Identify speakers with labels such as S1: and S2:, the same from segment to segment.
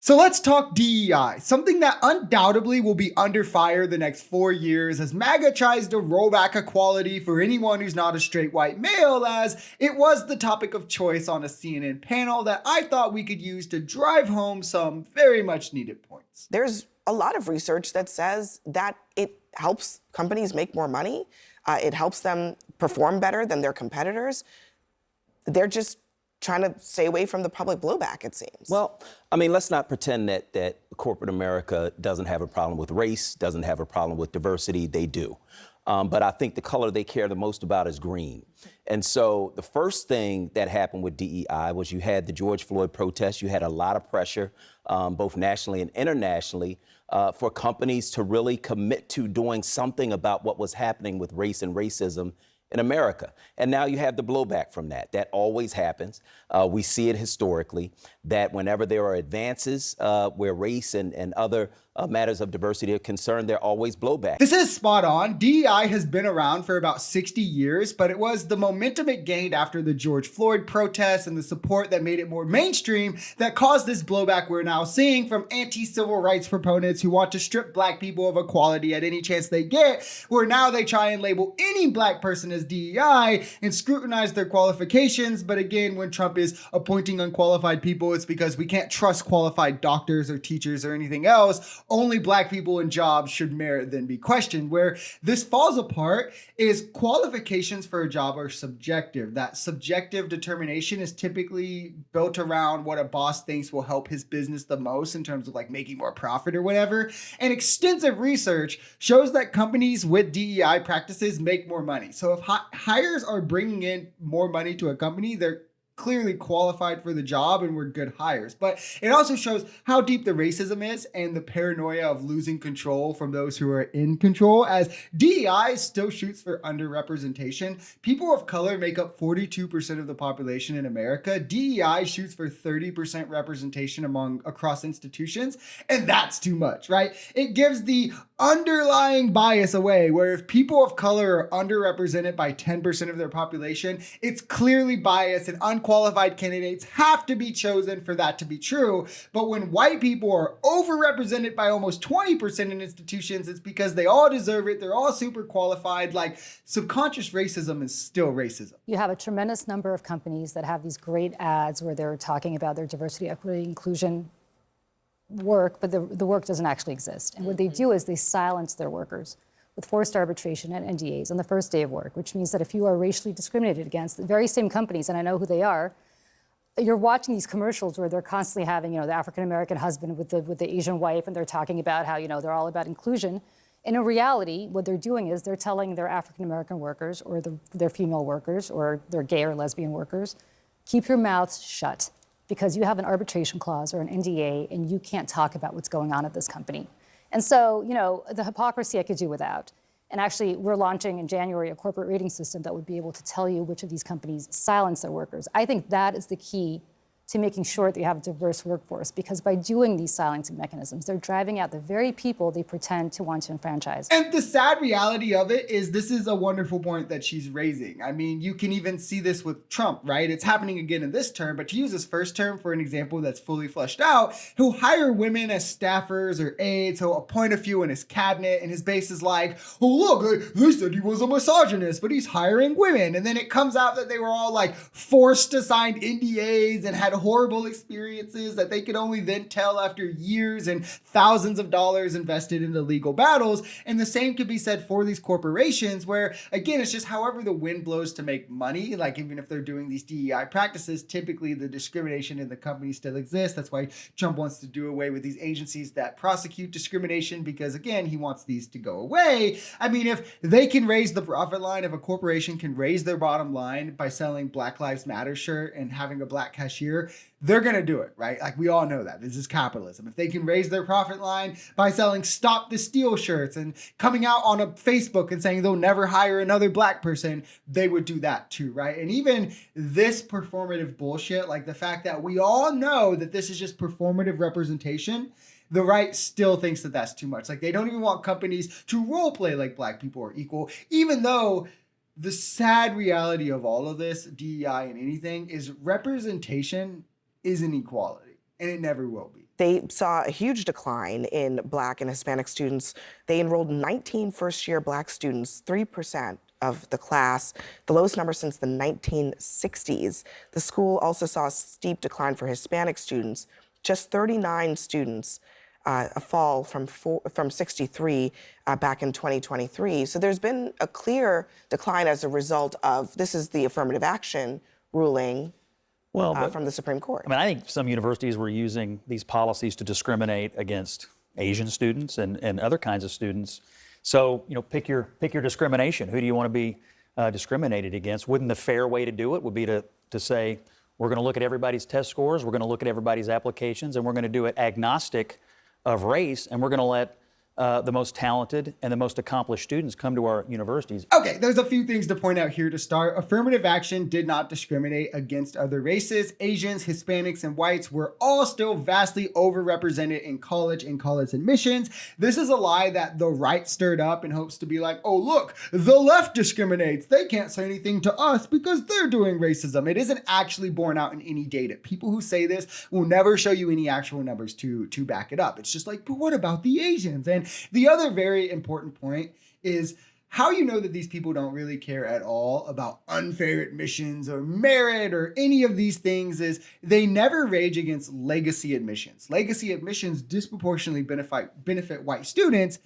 S1: So let's talk DEI, something that undoubtedly will be under fire the next 4 years as MAGA tries to roll back equality for anyone who's not a straight white male, as it was the topic of choice on a CNN panel that I thought we could use to drive home some very much needed points.
S2: There's a lot of research that says that it helps companies make more money. It helps them perform better than their competitors. They're just trying to stay away from the public blowback, it seems.
S3: Well, I mean, let's not pretend that corporate America doesn't have a problem with race, doesn't have a problem with diversity. They do. But I think the color they care the most about is green. And so the first thing that happened with DEI was you had the George Floyd protests. You had a lot of pressure, both nationally and internationally, for companies to really commit to doing something about what was happening with race and racism in America. And now you have the blowback from that. That always happens. We see it historically, that whenever there are advances where race and other matters of diversity are concerned, there are always blowback.
S1: This is spot on. DEI has been around for about 60 years, but it was the momentum it gained after the George Floyd protests and the support that made it more mainstream that caused this blowback we're now seeing from anti-civil rights proponents who want to strip black people of equality at any chance they get, where now they try and label any black person as DEI and scrutinize their qualifications. But again, when Trump is appointing unqualified people, it's because we can't trust qualified doctors or teachers or anything else. Only black people in jobs should merit then be questioned. Where this falls apart is qualifications for a job are subjective. That subjective determination is typically built around what a boss thinks will help his business the most in terms of like making more profit or whatever. And extensive research shows that companies with DEI practices make more money. So if hires are bringing in more money to a company, they're clearly qualified for the job and were good hires. But it also shows how deep the racism is and the paranoia of losing control from those who are in control, as DEI still shoots for underrepresentation. People of color make up 42% of the population in America. DEI shoots for 30% representation across institutions, and that's too much, right? It gives the underlying bias away, where if people of color are underrepresented by 10% of their population, it's clearly biased and unqualified candidates have to be chosen for that to be true. But when white people are overrepresented by almost 20% in institutions, it's because they all deserve it. They're all super qualified. Like, subconscious racism is still racism.
S4: You have a tremendous number of companies that have these great ads where they're talking about their diversity, equity, inclusion work, but the work doesn't actually exist. And what they do is they silence their workers with forced arbitration and NDAs on the first day of work, which means that if you are racially discriminated against, the very same companies, and I know who they are, you're watching these commercials where they're constantly having, the African-American husband with the Asian wife, and they're talking about how, they're all about inclusion. And in reality, what they're doing is they're telling their African-American workers or their female workers or their gay or lesbian workers, keep your mouths shut, because you have an arbitration clause or an NDA and you can't talk about what's going on at this company. And so, the hypocrisy I could do without. And actually, we're launching in January a corporate rating system that would be able to tell you which of these companies silence their workers. I think that is the key to making sure that you have a diverse workforce, because by doing these silencing mechanisms, they're driving out the very people they pretend to want to enfranchise.
S1: And the sad reality of it is this is a wonderful point that she's raising. I mean, you can even see this with Trump, right? It's happening again in this term, but to use his first term for an example that's fully fleshed out, he'll hire women as staffers or aides, he'll appoint a few in his cabinet, and his base is like, oh, look, they said he was a misogynist, but he's hiring women. And then it comes out that they were all like forced to sign NDAs and had horrible experiences that they could only then tell after years and thousands of dollars invested into legal battles. And the same could be said for these corporations, where again, it's just however the wind blows to make money. Like, even if they're doing these DEI practices, typically the discrimination in the company still exists. That's why Trump wants to do away with these agencies that prosecute discrimination, because again, he wants these to go away. I mean, if they can raise the profit line, if a corporation can raise their bottom line by selling Black Lives Matter shirt and having a black cashier, they're going to do it, right? Like, we all know that. This is capitalism. If they can raise their profit line by selling Stop the Steal shirts and coming out on a Facebook and saying they'll never hire another black person, they would do that too, right? And even this performative bullshit, like the fact that we all know that this is just performative representation, the right still thinks that that's too much. Like, they don't even want companies to role play like black people are equal, even though the sad reality of all of this, DEI and anything, is representation is inequality. and it never will be.
S2: They saw a huge decline in Black and Hispanic students. They enrolled 19 first-year Black students, 3% of the class, the lowest number since the 1960s. The school also saw a steep decline for Hispanic students, just 39 students, a fall from 63 back in 2023. So there's been a clear decline as a result of, this is the affirmative action ruling from the Supreme Court.
S5: I mean, I think some universities were using these policies to discriminate against Asian students and other kinds of students. So, pick your discrimination. Who do you want to be discriminated against? Wouldn't the fair way to do it would be to say, we're going to look at everybody's test scores, we're going to look at everybody's applications, and we're going to do it agnostic of race, and we're going to let the most talented and the most accomplished students come to our universities.
S1: Okay, there's a few things to point out here to start. Affirmative action did not discriminate against other races. Asians, Hispanics, and whites were all still vastly overrepresented in college and college admissions. This is a lie that the right stirred up in hopes to be like, oh, look, the left discriminates. They can't say anything to us because they're doing racism. It isn't actually borne out in any data. People who say this will never show you any actual numbers to back it up. It's just like, but what about the Asians? And the other very important point is how you know that these people don't really care at all about unfair admissions or merit or any of these things is they never rage against legacy admissions. Legacy admissions disproportionately benefit white students,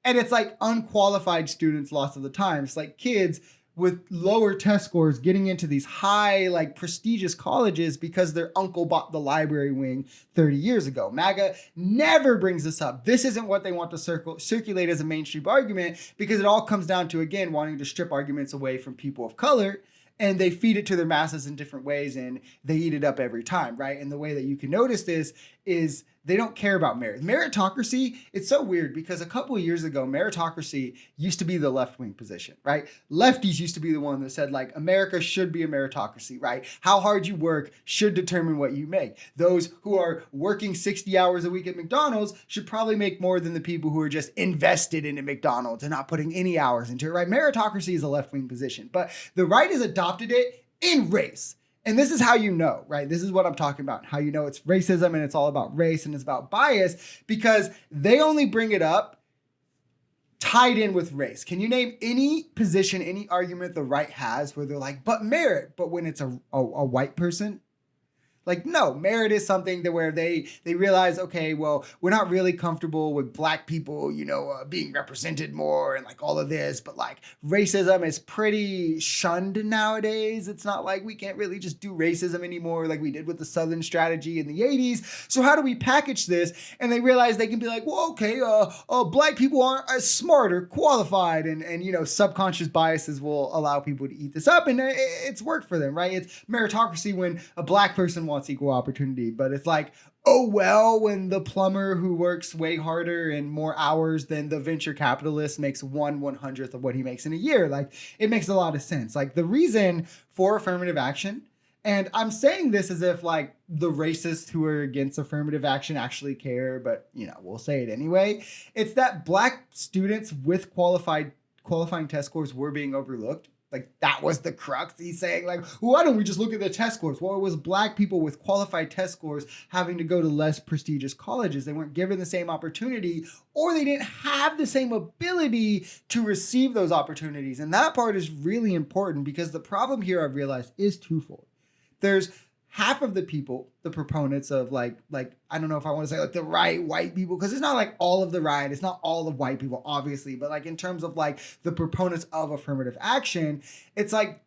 S1: and it's like unqualified students lots of the time. It's like kids with lower test scores getting into these high, like prestigious colleges because their uncle bought the library wing 30 years ago. MAGA never brings this up. This isn't what they want to circulate as a mainstream argument because it all comes down to, again, wanting to strip arguments away from people of color, and they feed it to their masses in different ways and they eat it up every time, right? And the way that you can notice this is they don't care about merit. Meritocracy, it's so weird because a couple of years ago, meritocracy used to be the left-wing position, right? Lefties used to be the one that said, like, America should be a meritocracy, right? How hard you work should determine what you make. Those who are working 60 hours a week at McDonald's should probably make more than the people who are just invested in a McDonald's and not putting any hours into it, right? Meritocracy is a left-wing position, but the right has adopted it in race. And this is how you know, right? This is what I'm talking about, how you know it's racism and it's all about race and it's about bias because they only bring it up tied in with race. Can you name any position, any argument the right has where they're like, but merit, but when it's a white person? Like, no, merit is something that where they realize, okay, well, we're not really comfortable with black people, being represented more and like all of this, but like racism is pretty shunned nowadays. It's not like we can't really just do racism anymore like we did with the Southern strategy in the 80s. So how do we package this? And they realize they can be like, well, okay, black people aren't as smart or qualified and subconscious biases will allow people to eat this up and it's worked for them, right? It's meritocracy when a black person wants equal opportunity, but it's like, oh well, when the plumber who works way harder and more hours than the venture capitalist makes 1/100th of what he makes in a year. Like, it makes a lot of sense. Like, the reason for affirmative action, and I'm saying this as if like the racists who are against affirmative action actually care, but we'll say it anyway. It's that black students with qualifying test scores were being overlooked. Like, that was the crux. He's saying, like, why don't we just look at the test scores? Well, it was black people with qualified test scores having to go to less prestigious colleges. They weren't given the same opportunity, or they didn't have the same ability to receive those opportunities. And that part is really important because the problem here I've realized is twofold. There's half of the people, the proponents of like I don't know if I want to say like the right white people, because it's not like all of the right, it's not all of white people, obviously, but like in terms of like the proponents of affirmative action, it's like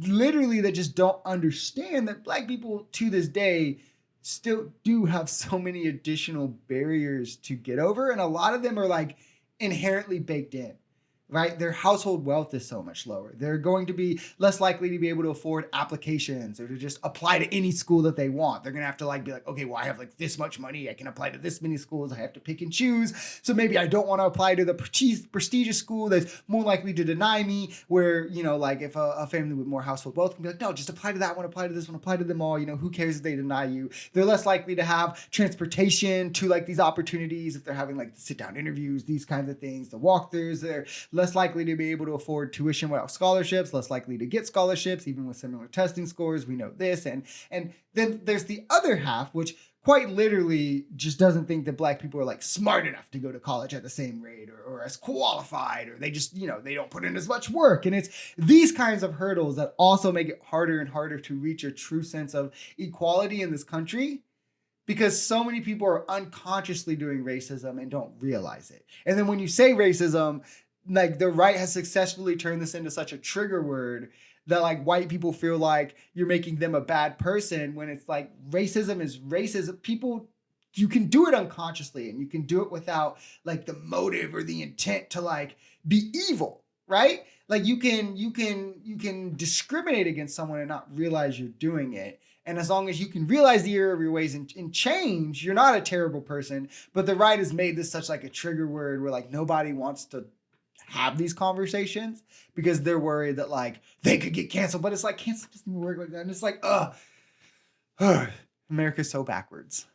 S1: literally they just don't understand that black people to this day still do have so many additional barriers to get over, and a lot of them are like inherently baked in. Right? Their household wealth is so much lower. They're going to be less likely to be able to afford applications or to just apply to any school that they want. They're going to have to be like, okay, well, I have like this much money. I can apply to this many schools. I have to pick and choose. So maybe I don't want to apply to the prestigious school that's more likely to deny me, where, like if a family with more household wealth can be like, no, just apply to that one, apply to this one, apply to them all. Who cares if they deny you? They're less likely to have transportation to like these opportunities if they're having like sit down interviews, these kinds of things, the walkthroughs. They're less likely to be able to afford tuition without scholarships, less likely to get scholarships, even with similar testing scores. We know this. And then there's the other half, which quite literally just doesn't think that Black people are like smart enough to go to college at the same rate or as qualified, or they just, they don't put in as much work. And it's these kinds of hurdles that also make it harder and harder to reach a true sense of equality in this country, because so many people are unconsciously doing racism and don't realize it. And then when you say racism, like the right has successfully turned this into such a trigger word that like white people feel like you're making them a bad person, when it's like racism is racism. People, you can do it unconsciously and you can do it without like the motive or the intent to like be evil, right? Like you can discriminate against someone and not realize you're doing it. And as long as you can realize the error of your ways and change, you're not a terrible person. But the right has made this such like a trigger word where like nobody wants to have these conversations because they're worried that like they could get canceled. But it's like cancel doesn't work like that. And it's like, America's so backwards.